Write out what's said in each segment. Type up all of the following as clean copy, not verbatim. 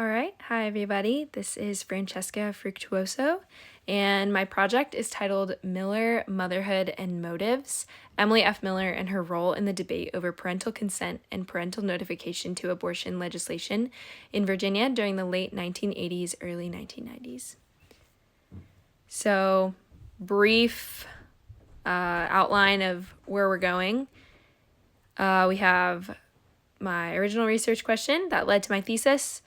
All right, hi everybody. This is Francesca Fructuoso, and my project is titled Miller, Motherhood, and Motives, Emily F. Miller and her role in the debate over parental consent and parental notification to abortion legislation in Virginia during the late 1980s, early 1990s. So, brief outline of where we're going. We have my original research question that led to my thesis,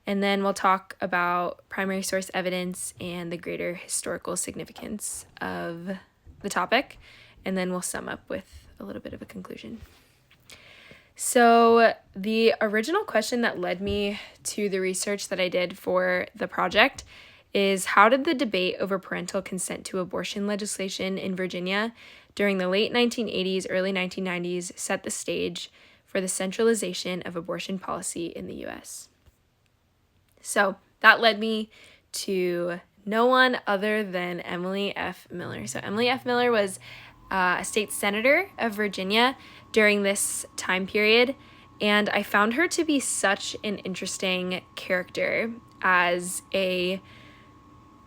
and then we'll talk about primary source evidence and the greater historical significance of the topic, and then we'll sum up with a little bit of a conclusion. So the original question that led me to the research that I did for the project is, how did the debate over parental consent to abortion legislation in Virginia during the late 1980s, early 1990s set the stage for the centralization of abortion policy in the U.S.? So that led me to no one other than Emily F. Miller. So Emily F. Miller was a state senator of Virginia during this time period, and I found her to be such an interesting character as a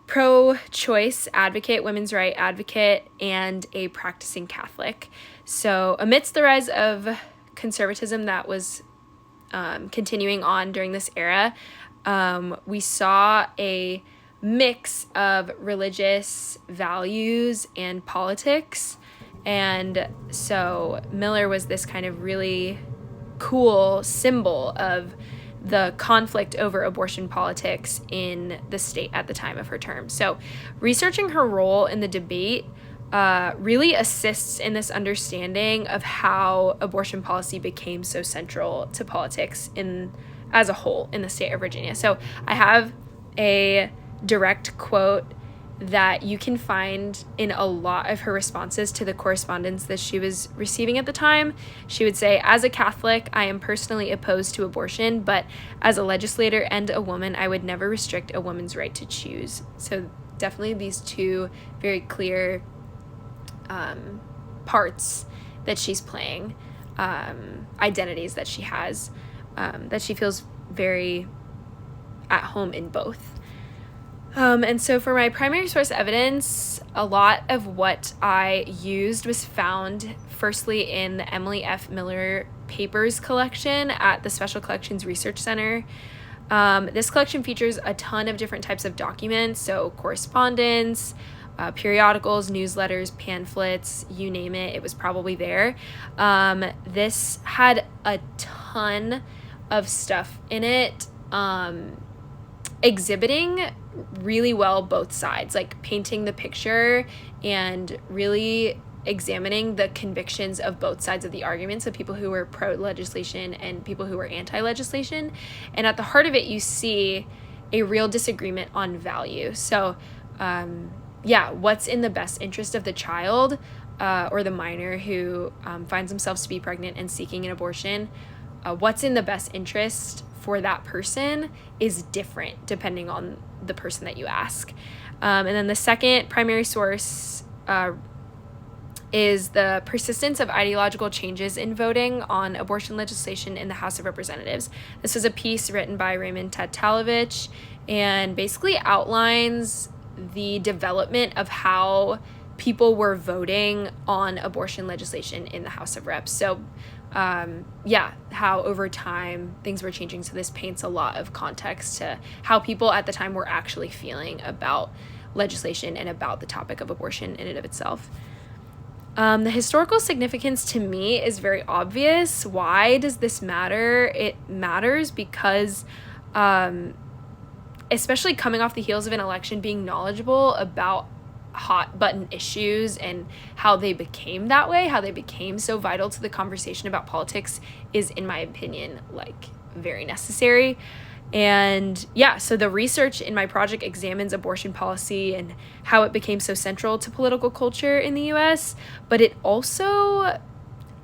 pro-choice advocate, women's rights advocate, and a practicing Catholic. So amidst the rise of conservatism that was continuing on during this era, we saw a mix of religious values and politics. And so Miller was this kind of really cool symbol of the conflict over abortion politics in the state at the time of her term. So researching her role in the debate really assists in this understanding of how abortion policy became so central to politics as a whole in the state of Virginia. So I have a direct quote that you can find in a lot of her responses to the correspondence that she was receiving at the time. She would say, "As a Catholic, I am personally opposed to abortion, but as a legislator and a woman, I would never restrict a woman's right to choose." So definitely these two very clear parts that she's playing, identities that she has, that she feels very at home in both. And so for my primary source evidence, a lot of what I used was found firstly in the Emily F. Miller Papers collection at the Special Collections Research Center. This collection features a ton of different types of documents, so correspondence, periodicals, newsletters, pamphlets, you name it, it was probably there. This had a ton of stuff in it, exhibiting really well both sides, like painting the picture and really examining the convictions of both sides of the argument, so people who were pro-legislation and people who were anti-legislation. And at the heart of it, you see a real disagreement on value. So what's in the best interest of the child or the minor who finds themselves to be pregnant and seeking an abortion? What's in the best interest for that person is different depending on the person that you ask. And then the second primary source is the persistence of ideological changes in voting on abortion legislation in the House of Representatives. This was a piece written by Raymond Tatalovich and basically outlines the development of how people were voting on abortion legislation in the House of Reps. So how over time things were changing. So this paints a lot of context to how people at the time were actually feeling about legislation and about the topic of abortion in and of itself. The historical significance to me is very obvious. Why does this matter? It matters because, especially coming off the heels of an election, being knowledgeable about hot button issues and how they became that way, how they became so vital to the conversation about politics, is, in my opinion, very necessary. And so the research in my project examines abortion policy and how it became so central to political culture in the US, but it also,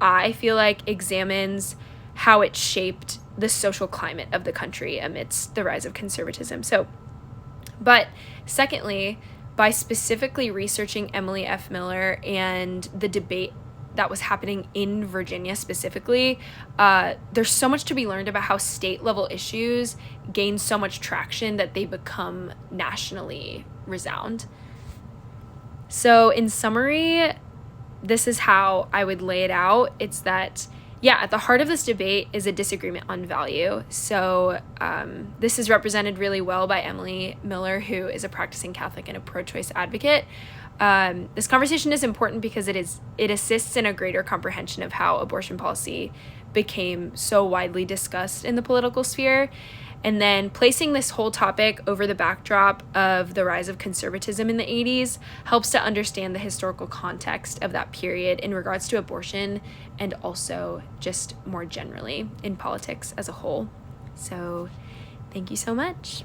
I feel like, examines how it shaped the social climate of the country amidst the rise of conservatism. But secondly, by specifically researching Emily F. Miller and the debate that was happening in Virginia specifically, there's so much to be learned about how state level issues gain so much traction that they become nationally resound. So in summary, this is how I would lay it out. It's that, yeah, at the heart of this debate is a disagreement on value. So this is represented really well by Emily Miller, who is a practicing Catholic and a pro-choice advocate. This conversation is important because it assists in a greater comprehension of how abortion policy became so widely discussed in the political sphere. And then placing this whole topic over the backdrop of the rise of conservatism in the 80s helps to understand the historical context of that period in regards to abortion and also just more generally in politics as a whole. So thank you so much.